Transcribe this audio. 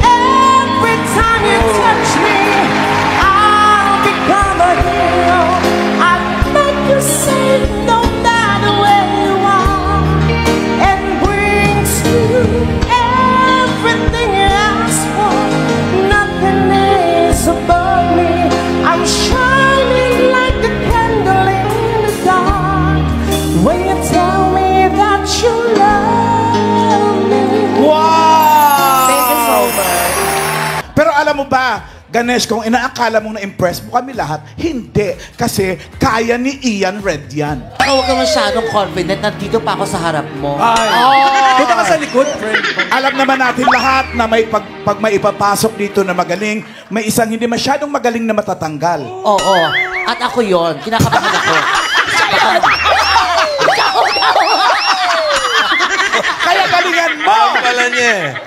Every time you touch me, I'll become a hero. I'll make you safe no matter where you are, and bring to you everything you ask for. Nothing is above me. I'm shining like a candle in the dark when you tell me that you love me. Wow! Thank you so much. Pero alam mo ba, Ganesh, kung inaakala mong na-impress mo kami lahat, hindi. Kasi kaya ni Ian Red yan. Huwag ka masyadong confident. Nandito pa ako sa harap mo. Punta ka sa likod, friend. Alam naman natin lahat na may pag may ipapasok dito na magaling, may isang hindi masyadong magaling na matatanggal. Oo. At ako yon. Kinakabahan ako. Kaya galingan mo! Pala niya eh.